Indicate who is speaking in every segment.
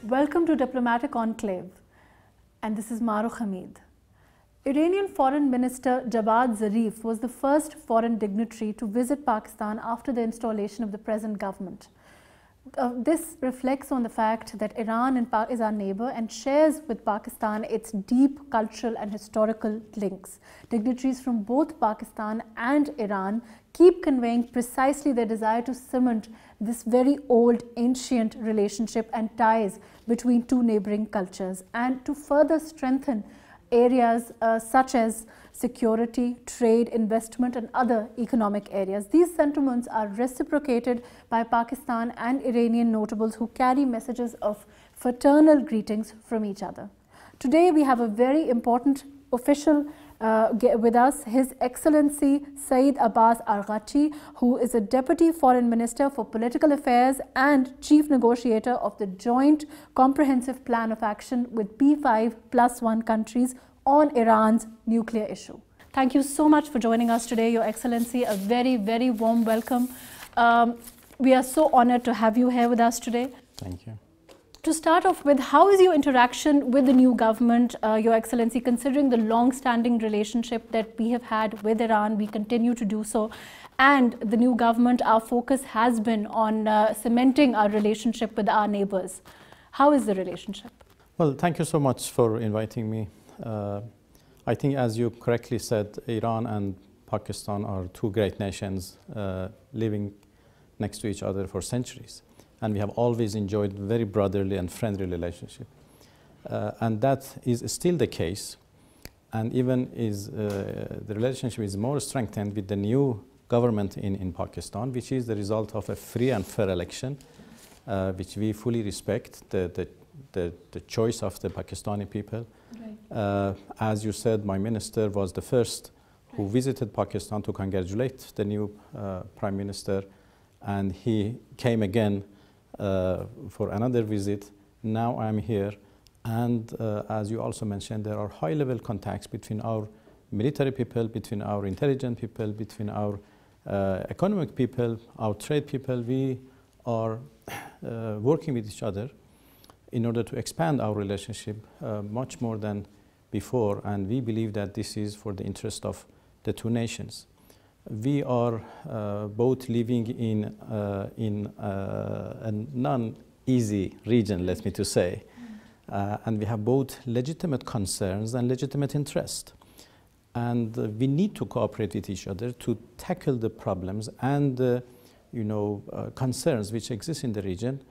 Speaker 1: Welcome to Diplomatic Enclave, and this is Mahrukh Hameed. Iranian Foreign Minister Javad Zarif was the first foreign dignitary to visit Pakistan after the installation of the present government. This reflects on the fact that Iran is our neighbor and shares with Pakistan its deep cultural and historical links. Dignitaries from both Pakistan and Iran keep conveying precisely their desire to cement this very old, ancient relationship and ties between two neighboring cultures, and to further strengthen areas such as security, trade, investment and other economic areas. These sentiments are reciprocated by Pakistan and Iranian notables who carry messages of fraternal greetings from each other. Today we have a very important official with us, His Excellency Seyed Abbas Araghchi, who is a Deputy Foreign Minister for Political Affairs and Chief Negotiator of the Joint Comprehensive Plan of Action with P5+1 countries on Iran's nuclear issue. Thank you so much for joining us today, Your Excellency. A very, very warm welcome. We are so honored to have you here with us today.
Speaker 2: Thank you.
Speaker 1: To start off with, how is your interaction with the new government, Your Excellency, considering the long-standing relationship that we have had with Iran, we continue to do so, and the new government, our focus has been on cementing our relationship with our neighbors. How is the relationship?
Speaker 2: Well, thank you so much for inviting me. I think, as you correctly said, Iran and Pakistan are two great nations living next to each other for centuries. And we have always enjoyed very brotherly and friendly relationship. And that is still the case. And even the relationship is more strengthened with the new government in Pakistan, which is the result of a free and fair election, which we fully respect, the choice of the Pakistani people. Right. As you said, my minister was the first who visited Pakistan to congratulate the new Prime Minister, and he came again for another visit. Now I'm here, and as you also mentioned, there are high-level contacts between our military people, between our intelligence people, between our economic people, our trade people. We are working with each other in order to expand our relationship much more than before, and we believe that this is for the interest of the two nations. We are both living in a non-easy region, let me to say, and we have both legitimate concerns and legitimate interest. And we need to cooperate with each other to tackle the problems and concerns which exist in the region,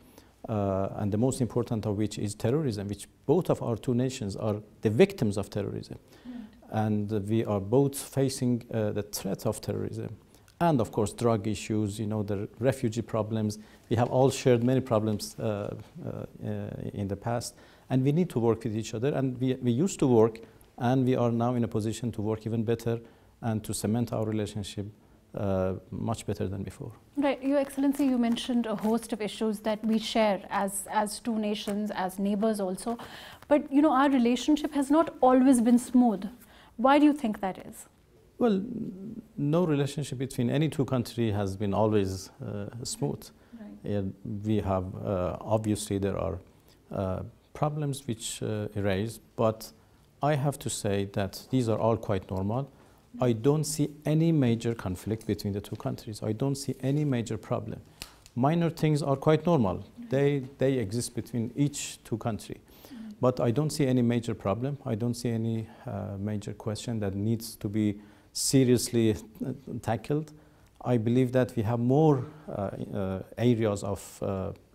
Speaker 2: and the most important of which is terrorism, which both of our two nations are the victims of terrorism. And we are both facing the threat of terrorism and, of course, drug issues, the refugee problems. We have all shared many problems in the past, and we need to work with each other. And we used to work, and we are now in a position to work even better and to cement our relationship much better than before.
Speaker 1: Right. Your Excellency, you mentioned a host of issues that we share as two nations, as neighbors also. But, our relationship has not always been smooth. Why do you think that is?
Speaker 2: Well, no relationship between any two countries has been always smooth. Right. We have, obviously, there are problems which arise, but I have to say that these are all quite normal. I don't see any major conflict between the two countries. I don't see any major problem. Minor things are quite normal. They exist between each two countries. But I don't see any major problem. I don't see any major question that needs to be seriously tackled. I believe that we have more areas of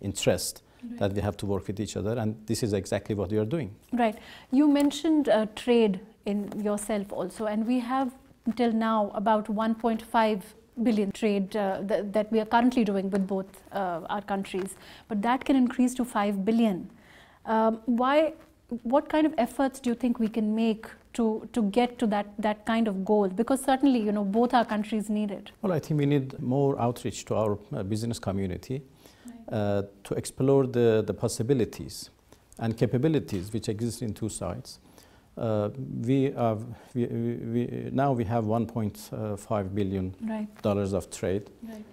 Speaker 2: interest that we have to work with each other, and this is exactly what we are doing. Right.
Speaker 1: You mentioned trade in yourself also, and we have until now about 1.5 billion trade that we are currently doing with both our countries, but that can increase to 5 billion. What kind of efforts do you think we can make to get to that kind of goal? Because certainly, both our countries need it.
Speaker 2: Well, I think we need more outreach to our business community, right, to explore the possibilities and capabilities which exist in two sides. Now we have $1.5 billion, right, of trade. Right.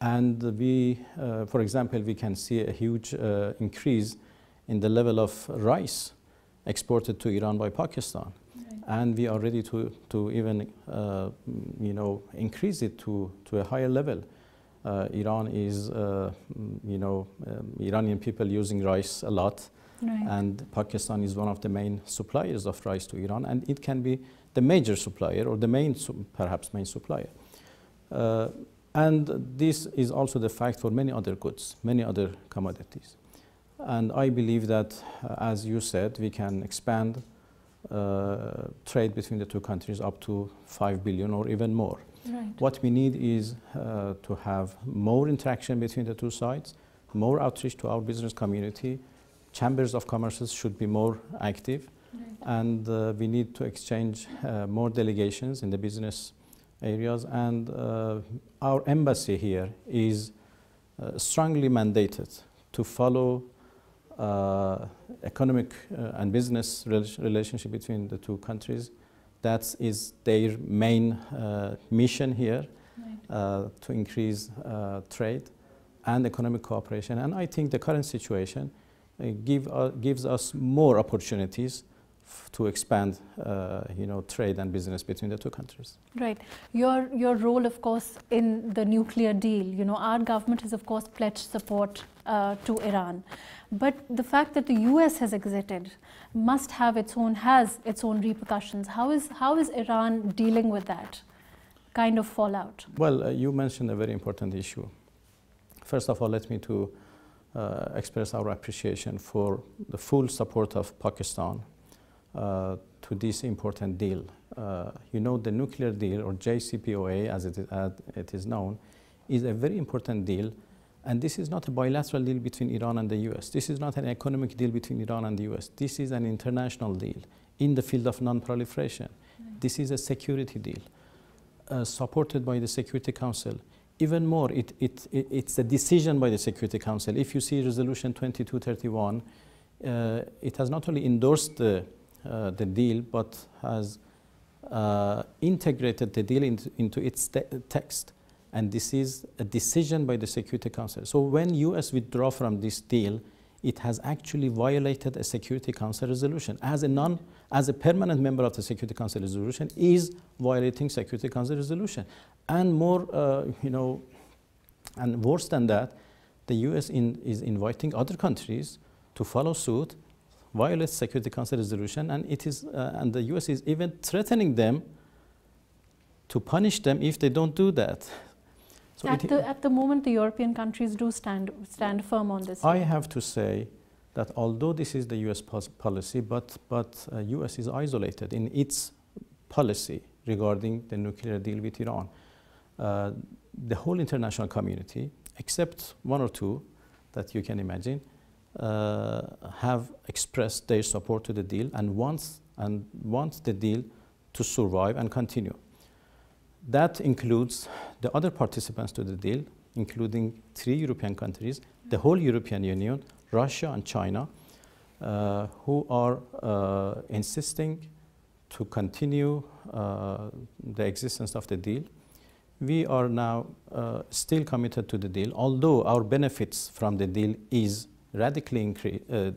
Speaker 2: And we, for example, we can see a huge increase in the level of rice exported to Iran by Pakistan. Right. And we are ready to even, increase it to a higher level. Iran is, Iranian people using rice a lot. Right. And Pakistan is one of the main suppliers of rice to Iran, and it can be the major supplier or the main, perhaps main supplier. And this is also the fact for many other goods, many other commodities. And I believe that, as you said, we can expand trade between the two countries up to 5 billion or even more. Right. What we need is to have more interaction between the two sides, more outreach to our business community. Chambers of commerce should be more active, right. And we need to exchange more delegations in the business areas. And our embassy here is strongly mandated to follow economic and business relationship between the two countries. That is their main mission here, right. To increase trade and economic cooperation. And I think the current situation gives us more opportunities to expand, trade and business between the two countries.
Speaker 1: Right. Your role, of course, in the nuclear deal. Our government has, of course, pledged support to Iran, but the fact that the U.S. has exited has its own repercussions. How is Iran dealing with that kind of fallout? Well,
Speaker 2: you mentioned a very important issue. First of all, let me express our appreciation for the full support of Pakistan to this important deal. The nuclear deal, or JCPOA as it is known, is a very important deal, and this is not a bilateral deal between Iran and the US. This is not an economic deal between Iran and the US. This is an international deal in the field of non-proliferation. Right. This is a security deal supported by the Security Council. Even more, it's a decision by the Security Council. If you see Resolution 2231, it has not only endorsed the deal, but has integrated the deal into its text. And this is a decision by the Security Council. So when US withdraw from this deal, it has actually violated a Security Council resolution. As a permanent member of the Security Council resolution, is violating Security Council resolution. And more, and worse than that, the US is inviting other countries to follow suit, violate Security Council resolution, and and the US is even threatening them to punish them if they don't do that. So
Speaker 1: at the moment, the European countries do stand firm on this.
Speaker 2: I have to say that although this is the US policy, but US is isolated in its policy regarding the nuclear deal with Iran. The whole international community, except one or two that you can imagine, have expressed their support to the deal and want the deal to survive and continue. That includes the other participants to the deal, including 3 European countries, the whole European Union, Russia and China, who are insisting to continue the existence of the deal. We are now still committed to the deal, although our benefits from the deal is radically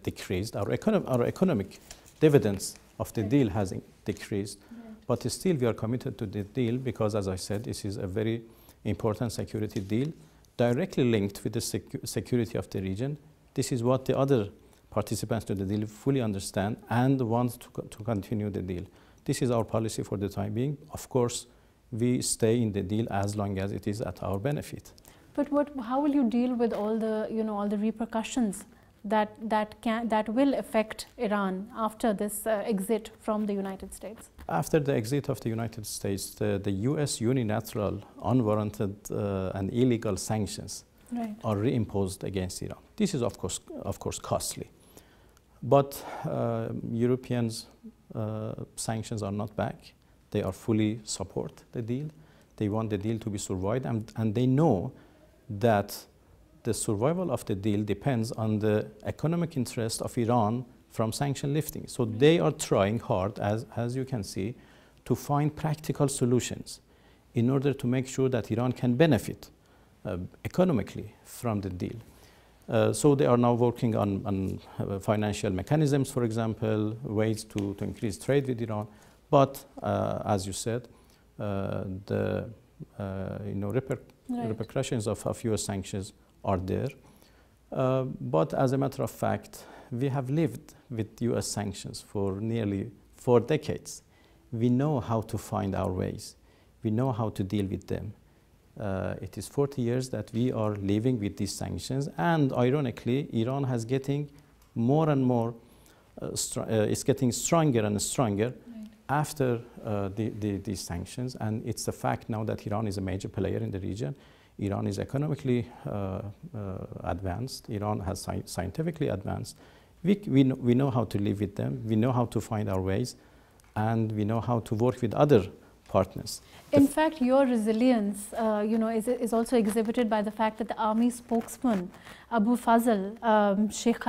Speaker 2: decreased. Our economic dividends of the deal has decreased. But still, we are committed to the deal because, as I said, this is a very important security deal, directly linked with the security of the region. This is what the other participants to the deal fully understand and want to continue the deal. This is our policy for the time being. Of course, we stay in the deal as long as it is at our benefit.
Speaker 1: But how will you deal with all the repercussions that will affect Iran after this exit from the United States?
Speaker 2: After the exit of the United States, the US unilateral, unwarranted and illegal sanctions are reimposed against Iran. This is of course costly. But Europeans' sanctions are not back. They are fully support the deal. They want the deal to be survived, and they know that the survival of the deal depends on the economic interest of Iran from sanction lifting. So they are trying hard, as you can see, to find practical solutions in order to make sure that Iran can benefit economically from the deal. So they are now working on financial mechanisms, for example, ways to increase trade with Iran. But as you said, the repercussions of US sanctions are there. But as a matter of fact, we have lived with US sanctions for nearly 4 decades. We know how to find our ways. We know how to deal with them. It is 40 years that we are living with these sanctions, and ironically, Iran has getting more and more, it's getting stronger and stronger after these sanctions, and it's a fact now that Iran is a major player in the region. Iran is economically advanced. Iran has scientifically advanced. We know how to live with them. We know how to find our ways, and we know how to work with other partners.
Speaker 1: In fact, your resilience, is also exhibited by the fact that the army spokesman, Abu Fazl Sheikh,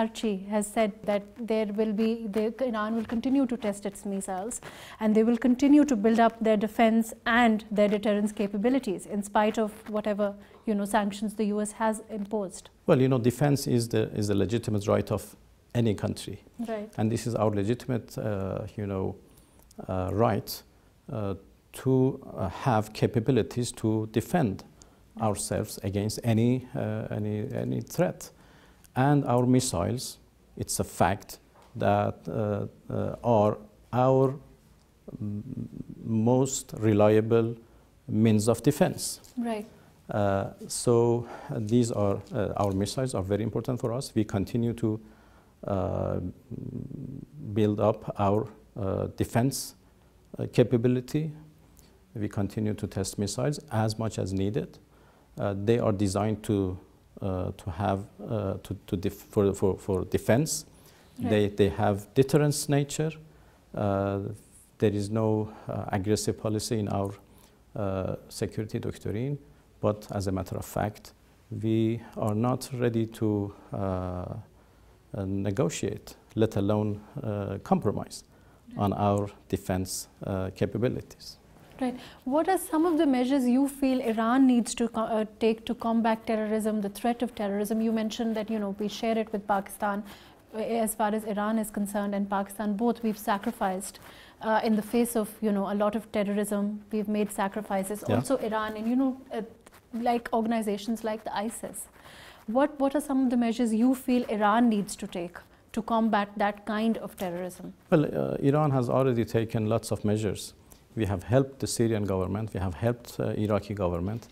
Speaker 1: has said that Iran will continue to test its missiles, and they will continue to build up their defense and their deterrence capabilities in spite of whatever sanctions the US has imposed.
Speaker 2: Well, defense is the legitimate right of any country,
Speaker 1: right? And
Speaker 2: this is our legitimate, right. To have capabilities to defend ourselves against any threat. And our missiles, it's a fact that are our most reliable means of defense.
Speaker 1: Right.
Speaker 2: So these are, our missiles are very important for us. We continue to build up our defense capability. We continue to test missiles as much as needed. They are designed for defense. Right. They have deterrence nature. There is no aggressive policy in our security doctrine, but as a matter of fact, we are not ready to negotiate, let alone compromise on our defense capabilities.
Speaker 1: Right. What are some of the measures you feel Iran needs to take to combat terrorism, the threat of terrorism? You mentioned that we share it with Pakistan. As far as Iran is concerned and Pakistan, both we've sacrificed in the face of a lot of terrorism. We've made sacrifices. Yeah. Also Iran and like organizations like the ISIS. What are some of the measures you feel Iran needs to take to combat that kind of terrorism? Well,
Speaker 2: Iran has already taken lots of measures. We have helped the Syrian government. We have helped Iraqi government.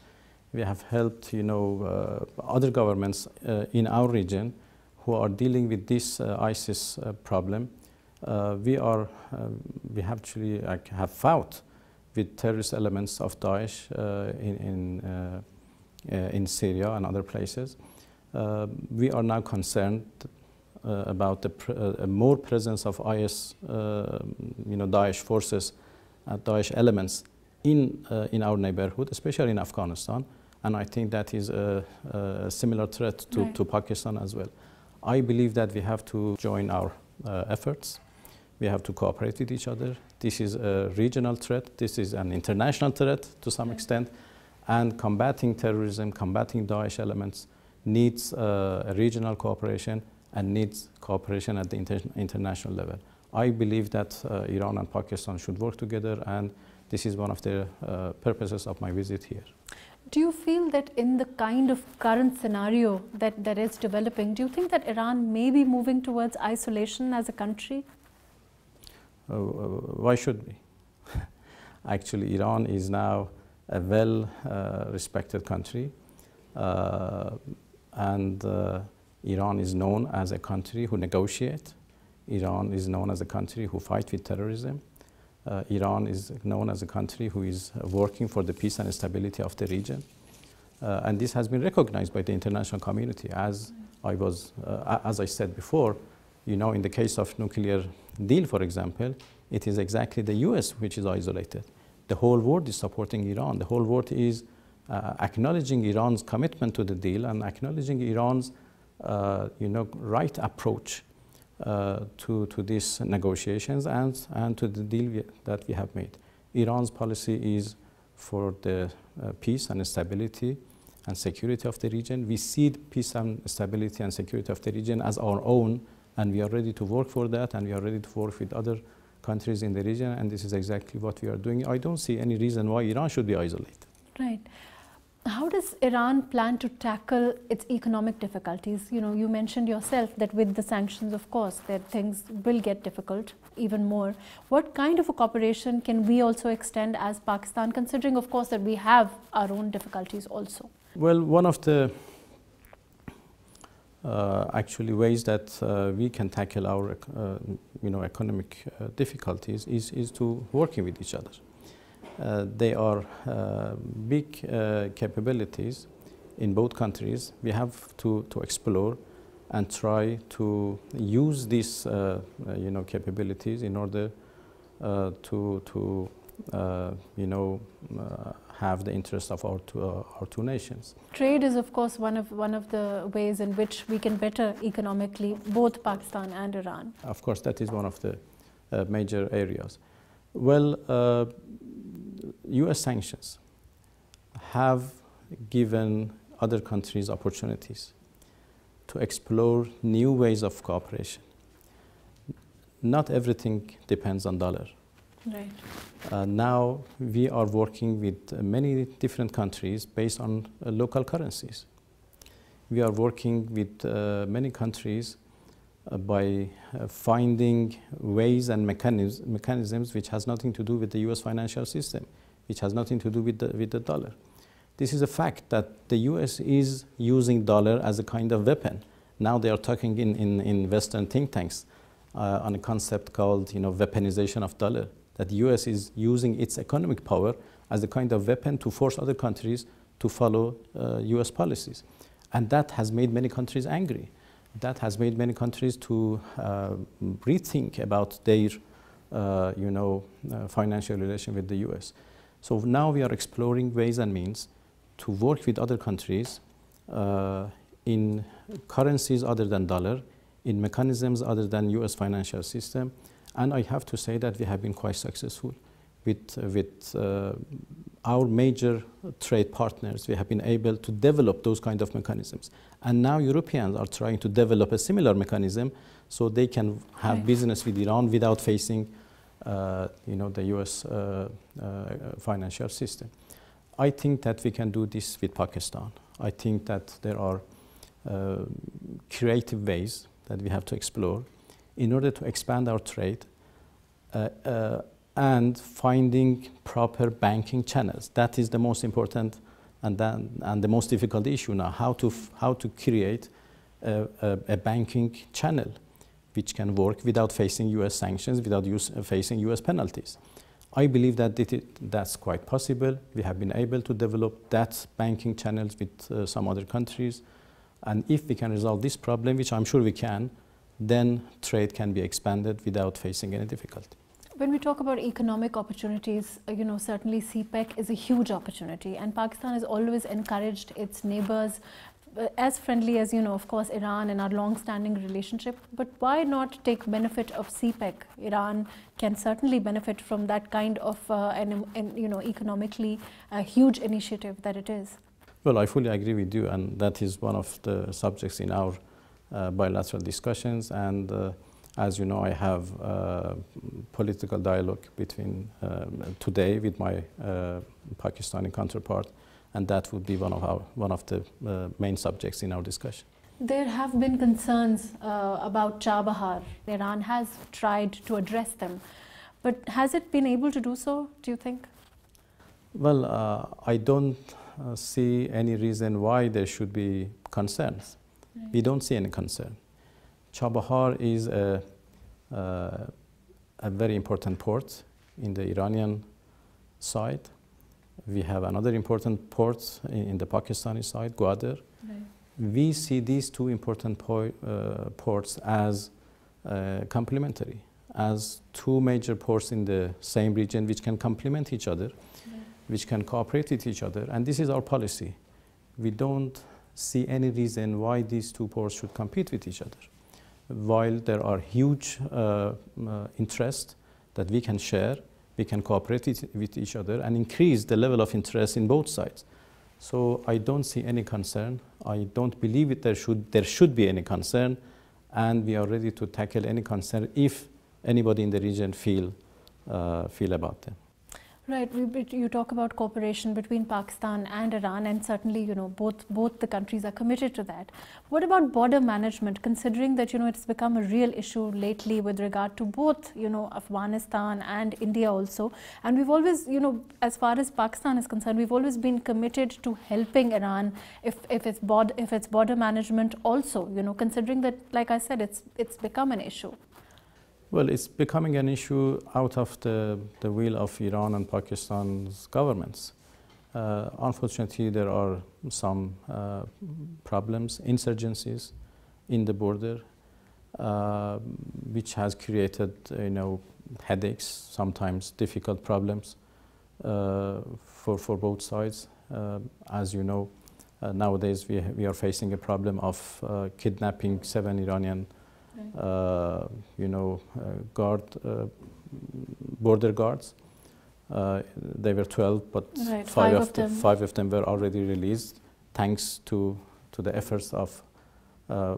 Speaker 2: We have helped, other governments in our region who are dealing with this ISIS problem. We actually have fought with terrorist elements of Daesh in Syria and other places. We are now concerned about the more presence of IS, Daesh forces. Daesh elements in our neighborhood, especially in Afghanistan, and I think that is a similar threat to Pakistan as well. I believe that we have to join our efforts. We have to cooperate with each other. This is a regional threat. This is an international threat to some extent, and combating terrorism, combating Daesh elements needs regional cooperation and needs cooperation at the international level. I believe that Iran and Pakistan should work together, and this is one of the purposes of my visit here.
Speaker 1: Do you feel that in the kind of current scenario that is developing, do you think that Iran may be moving towards isolation as a country?
Speaker 2: Why should we? Actually, Iran is now a well-respected country, and Iran is known as a country who negotiates. Iran is known as a country who fights with terrorism. Iran is known as a country who is working for the peace and stability of the region. And this has been recognized by the international community. As I said before, in the case of nuclear deal, for example, it is exactly the US which is isolated. The whole world is supporting Iran. The whole world is acknowledging Iran's commitment to the deal and acknowledging Iran's right approach to these negotiations and to the deal that we have made. Iran's policy is for the peace and stability and security of the region. We see the peace and stability and security of the region as our own, and we are ready to work for that, and we are ready to work with other countries in the region, and this is exactly what we are doing. I don't see any reason why Iran should be isolated.
Speaker 1: Right. How does Iran plan to tackle its economic difficulties? You know, you mentioned yourself that with the sanctions, of course, that things will get difficult even more. What kind of a cooperation can we also extend as Pakistan, considering, of course, that we have our own difficulties also?
Speaker 2: Well, one of the actually ways that we can tackle our economic difficulties is to working with each other. They are big capabilities in both countries. We have to explore and try to use these capabilities in order to have the interest of our two nations.
Speaker 1: Trade is, of course, one of the ways in which we can better economically both Pakistan and Iran.
Speaker 2: Of course, that is one of the major areas. Well, U.S. sanctions have given other countries opportunities to explore new ways of cooperation. Not everything depends on dollar.
Speaker 1: Right.
Speaker 2: Now we are working with many different countries based on local currencies. We are working with many countries by finding ways and mechanisms which has nothing to do with the U.S. financial system, which has nothing to do with the dollar. This is a fact that the U.S. is using dollar as a kind of weapon. Now they are talking in Western think tanks on a concept called weaponization of dollar, that the U.S. is using its economic power as a kind of weapon to force other countries to follow U.S. policies. And that has made many countries angry. That has made many countries to rethink about their financial relation with the U.S. So now we are exploring ways and means to work with other countries in currencies other than dollar, in mechanisms other than U.S. financial system. And I have to say that we have been quite successful with our major trade partners. We have been able to develop those kind of mechanisms. And now Europeans are trying to develop a similar mechanism so they can have business with Iran without facing the U.S. financial system. I think that we can do this with Pakistan. I think that there are creative ways that we have to explore in order to expand our trade and finding proper banking channels. That is the most important and the most difficult issue now, how to create a banking channel which can work without facing U.S. sanctions, without facing U.S. penalties. I believe that that's quite possible. We have been able to develop that banking channels with some other countries. And if we can resolve this problem, which I'm sure we can, then trade can be expanded without facing any difficulty.
Speaker 1: When we talk about economic opportunities, certainly CPEC is a huge opportunity, and Pakistan has always encouraged its neighbors, as friendly as, of course, Iran and our long-standing relationship. But why not take benefit of CPEC? Iran can certainly benefit from that kind of, economically huge initiative that it is.
Speaker 2: Well, I fully agree with you, and that is one of the subjects in our bilateral discussions. And as you know, I have political dialogue between today with my Pakistani counterpart, and that would be one of the main subjects in our discussion.
Speaker 1: There have been concerns about Chabahar. Iran has tried to address them, but has it been able to do so, do you think?
Speaker 2: Well, I don't see any reason why there should be concerns. Right. We don't see any concern. Chabahar is a very important port in the Iranian side. We have another important port in the Pakistani side, Gwadar. Right. We see these two important ports as complementary, as two major ports in the same region which can complement each other, which can cooperate with each other. And this is our policy. We don't see any reason why these two ports should compete with each other. While there are huge interests that we can share, we can cooperate with each other and increase the level of interest in both sides. So I don't see any concern. I don't believe there should be any concern, and we are ready to tackle any concern if anybody in the region feel about them.
Speaker 1: Right. You talk about cooperation between Pakistan and Iran, and certainly, both the countries are committed to that. What about border management, considering that, it's become a real issue lately with regard to both, Afghanistan and India also. And we've always, as far as Pakistan is concerned, we've always been committed to helping Iran if it's border management also, considering that, like I said, it's become an issue.
Speaker 2: Well, it's becoming an issue out of the will of Iran and Pakistan's governments. Unfortunately, there are some problems, insurgencies in the border, which has created, headaches, sometimes difficult problems for both sides. As you know, nowadays we are facing a problem of kidnapping 7 Iranian border guards. They were 12, but
Speaker 1: right.
Speaker 2: 5 of them were already released, thanks to the efforts of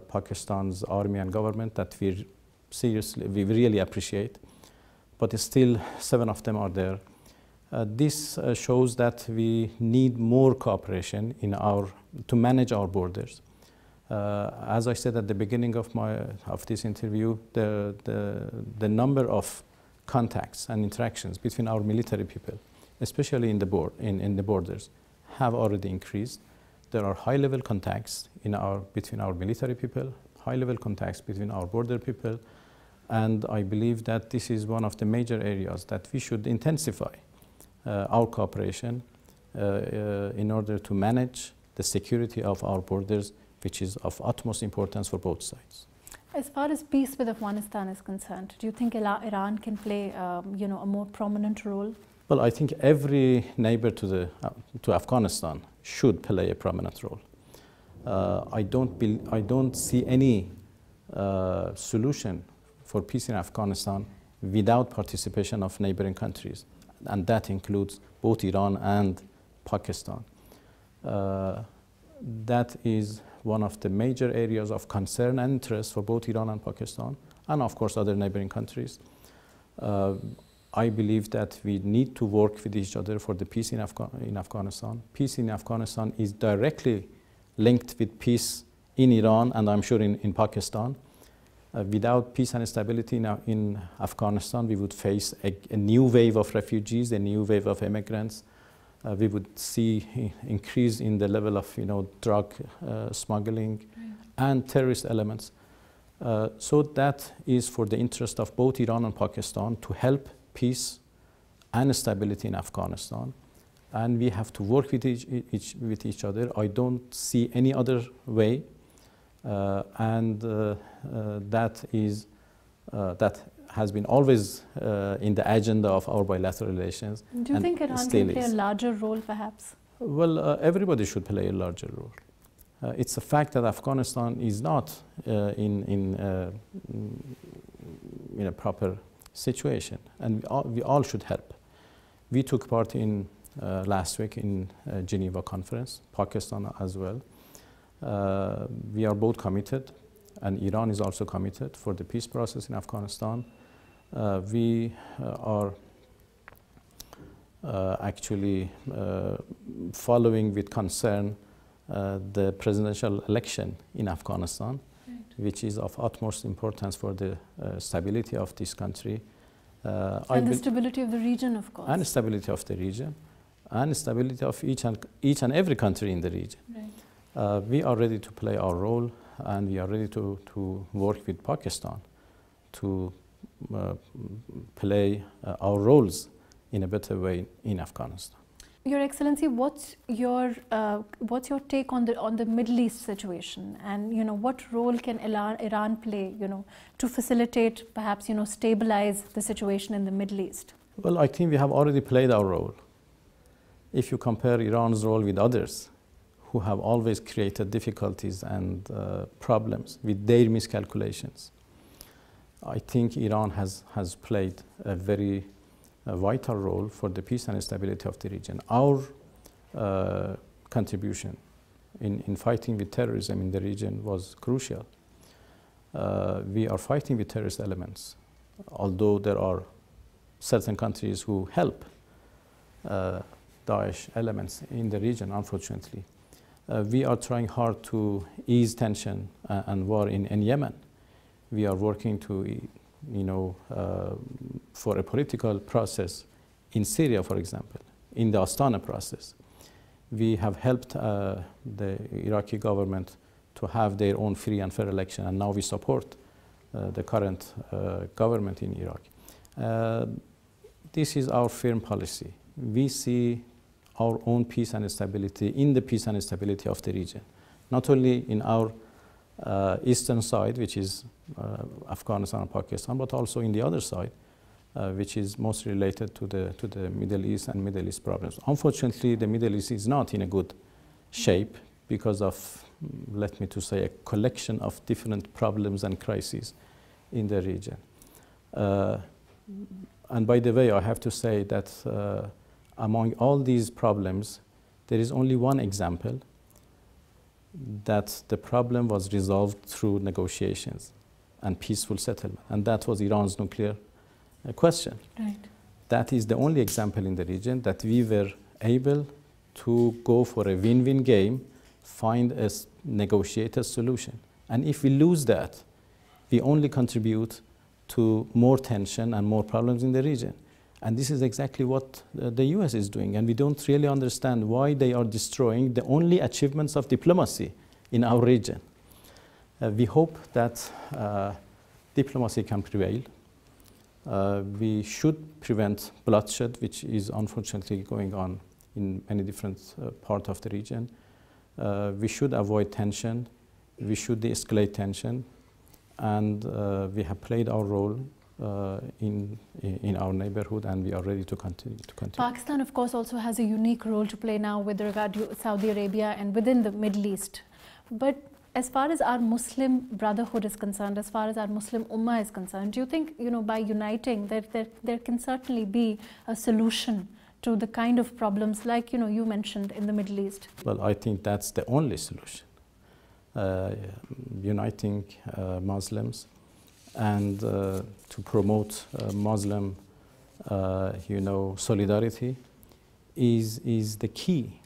Speaker 2: Pakistan's army and government that we really appreciate. But still, 7 of them are there. This shows that we need more cooperation to manage our borders. As I said at the beginning of this interview, the number of contacts and interactions between our military people, especially in the borders, have already increased. There are high-level contacts between our military people, high-level contacts between our border people, and I believe that this is one of the major areas that we should intensify our cooperation in order to manage the security of our borders, which is of utmost importance for both sides.
Speaker 1: As far as peace with Afghanistan is concerned, do you think Iran can play, a more prominent role?
Speaker 2: Well, I think every neighbor to Afghanistan should play a prominent role. I don't see any solution for peace in Afghanistan without participation of neighboring countries, and that includes both Iran and Pakistan. That is one of the major areas of concern and interest for both Iran and Pakistan, and of course other neighboring countries. I believe that we need to work with each other for the peace in Afghanistan. Peace in Afghanistan is directly linked with peace in Iran, and I'm sure in Pakistan. Without peace and stability in Afghanistan, we would face a new wave of refugees, a new wave of immigrants. We would see increase in the level of drug smuggling and terrorist elements. So that is for the interest of both Iran and Pakistan to help peace and stability in Afghanistan. And we have to work with each other. I don't see any other way. That has been always in the agenda of our bilateral relations.
Speaker 1: Do you think Iran can play a larger role, perhaps?
Speaker 2: Well, everybody should play a larger role. It's a fact that Afghanistan is not in a proper situation, and we all should help. We took part in last week in Geneva conference, Pakistan as well. We are both committed, and Iran is also committed for the peace process in Afghanistan. We are actually following with concern the presidential election in Afghanistan, which is of utmost importance for the stability of this country.
Speaker 1: And the stability of the region, of course.
Speaker 2: And stability of the region, and stability of each and every country in the region.
Speaker 1: Right.
Speaker 2: We are ready to play our role, and we are ready to work with Pakistan to play our roles in a better way in Afghanistan.
Speaker 1: Your Excellency, what's your take on the Middle East situation, and what role can Iran play, to facilitate, perhaps, stabilize the situation in the Middle East?
Speaker 2: Well, I think we have already played our role. If you compare Iran's role with others, who have always created difficulties and problems with their miscalculations, I think Iran has played a very vital role for the peace and stability of the region. Our contribution in fighting with terrorism in the region was crucial. We are fighting with terrorist elements, although there are certain countries who help Daesh elements in the region, unfortunately. We are trying hard to ease tension and war in Yemen. We are working to, for a political process in Syria, for example, in the Astana process. We have helped the Iraqi government to have their own free and fair election, and now we support the current government in Iraq. This is our firm policy. We see our own peace and stability in the peace and stability of the region, not only in our eastern side, which is Afghanistan and Pakistan, but also in the other side, which is mostly related to the Middle East and Middle East problems. Unfortunately, the Middle East is not in a good shape because of, let me to say, a collection of different problems and crises in the region. And by the way, I have to say that among all these problems, there is only one example that the problem was resolved through negotiations and peaceful settlement, and that was Iran's nuclear question.
Speaker 1: Right.
Speaker 2: That is the only example in the region that we were able to go for a win-win game, find a negotiated solution. And if we lose that, we only contribute to more tension and more problems in the region. And this is exactly what the US is doing. And we don't really understand why they are destroying the only achievements of diplomacy in our region. We hope that diplomacy can prevail. We should prevent bloodshed, which is unfortunately going on in many different parts of the region. We should avoid tension. We should de-escalate tension. And we have played our role in our neighborhood, and we are ready to continue.
Speaker 1: Pakistan, of course, also has a unique role to play now with regard to Saudi Arabia and within the Middle East. But as far as our Muslim brotherhood is concerned, as far as our Muslim Ummah is concerned, do you think, by uniting, there can certainly be a solution to the kind of problems like, you mentioned in the Middle East?
Speaker 2: Well, I think that's the only solution. Uniting Muslims and to promote Muslim, solidarity is the key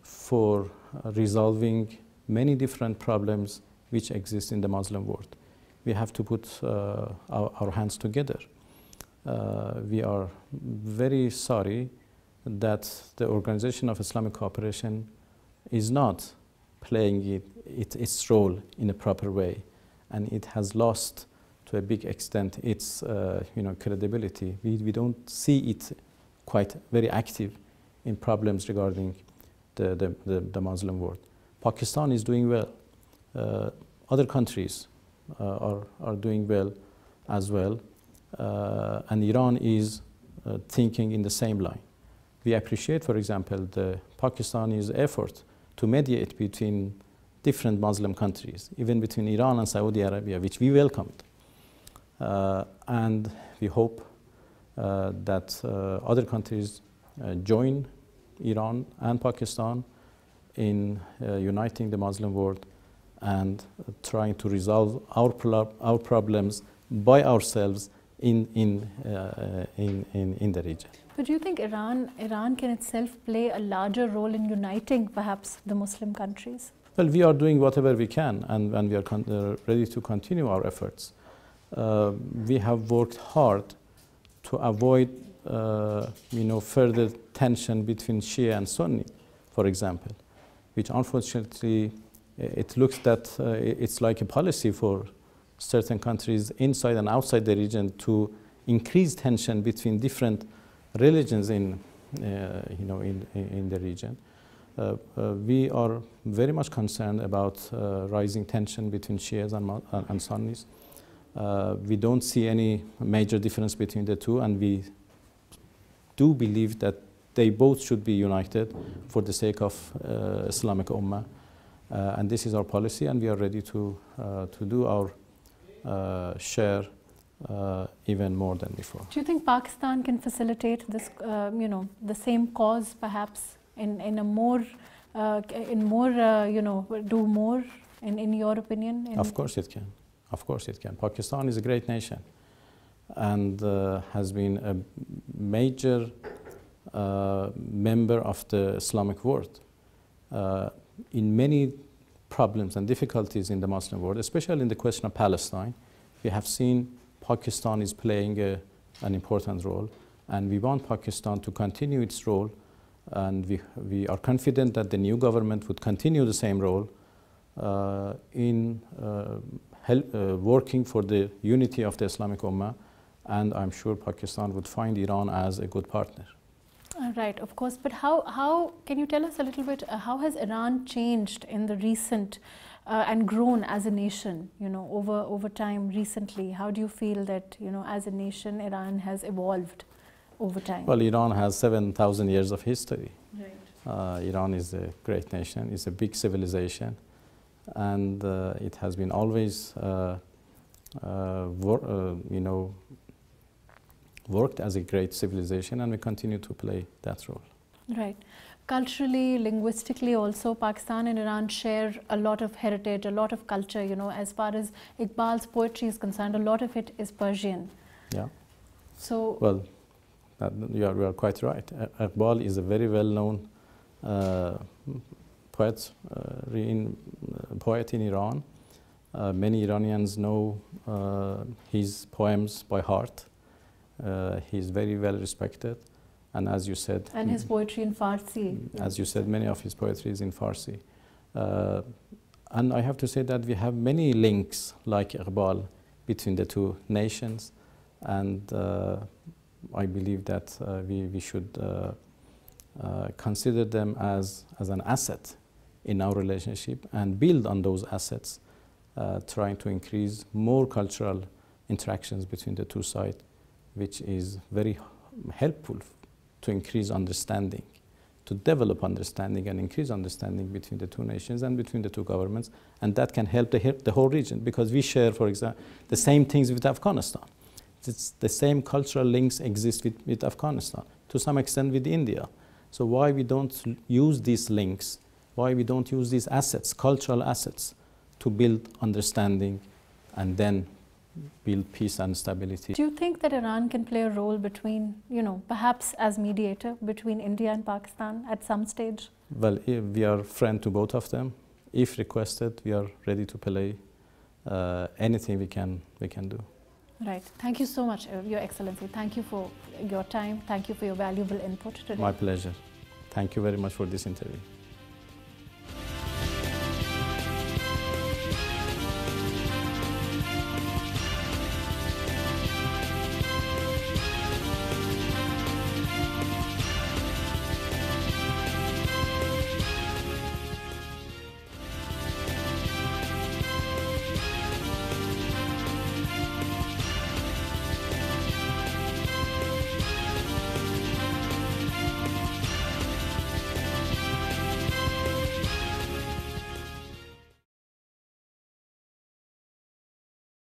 Speaker 2: for resolving many different problems which exist in the Muslim world. We have to put our hands together. We are very sorry that the Organization of Islamic Cooperation is not playing its role in a proper way, and it has lost to a big extent its credibility. We don't see it quite very active in problems regarding the Muslim world. Pakistan is doing well. Other countries are doing well as well, and Iran is thinking in the same line. We appreciate, for example, the Pakistani's effort to mediate between different Muslim countries, even between Iran and Saudi Arabia, which we welcomed. And we hope that other countries join Iran and Pakistan in uniting the Muslim world and trying to resolve our problems by ourselves in the region.
Speaker 1: But do you think Iran can itself play a larger role in uniting perhaps the Muslim countries?
Speaker 2: Well, we are doing whatever we can, and we are ready to continue our efforts. We have worked hard to avoid further tension between Shia and Sunni, for example, which unfortunately it looks that it's like a policy for certain countries inside and outside the region to increase tension between different religions in the region. We are very much concerned about rising tension between Shias and Sunnis. We don't see any major difference between the two, and we do believe that they both should be united for the sake of Islamic Ummah. And this is our policy, and we are ready to do our share even more than before.
Speaker 1: Do you think Pakistan can facilitate this, the same cause perhaps in a more in more, do more, in your opinion?
Speaker 2: Of course it can. Of course it can. Pakistan is a great nation and has been a major member of the Islamic world. In many problems and difficulties in the Muslim world, especially in the question of Palestine, we have seen Pakistan is playing an important role, and we want Pakistan to continue its role, and we are confident that the new government would continue the same role in working for the unity of the Islamic Ummah, and I'm sure Pakistan would find Iran as a good partner.
Speaker 1: Right, of course, but how can you tell us a little bit, how has Iran changed in the recent and grown as a nation, over time recently? How do you feel that, as a nation, Iran has evolved over time?
Speaker 2: Well, Iran has 7,000 years of history.
Speaker 1: Right.
Speaker 2: Iran is a great nation, it's a big civilization, and it has been always, worked as a great civilization, and we continue to play that role.
Speaker 1: Right. Culturally, linguistically also, Pakistan and Iran share a lot of heritage, a lot of culture, as far as Iqbal's poetry is concerned, a lot of it is Persian.
Speaker 2: Yeah.
Speaker 1: So,
Speaker 2: well, you are quite right. Iqbal is a very well-known poet in Iran. Many Iranians know his poems by heart. He's very well respected, and as you said,
Speaker 1: and his poetry in Farsi.
Speaker 2: As you said, many of his poetry is in Farsi, and I have to say that we have many links like Iqbal between the two nations, and I believe that we should consider them as an asset in our relationship and build on those assets, trying to increase more cultural interactions between the two sides, which is very helpful to increase understanding, to develop understanding and increase understanding between the two nations and between the two governments, and that can help the whole region, because we share, for example, the same things with Afghanistan. It's the same cultural links exist with Afghanistan, to some extent with India. So why we don't use these links, why we don't use these assets, cultural assets, to build understanding and then build peace and stability.
Speaker 1: Do you think that Iran can play a role between, perhaps as mediator between India and Pakistan at some stage?
Speaker 2: Well, we are friends to both of them. If requested, we are ready to play anything we can do.
Speaker 1: Right. Thank you so much, Your Excellency. Thank you for your time. Thank you for your valuable input today.
Speaker 2: My pleasure. Thank you very much for this interview.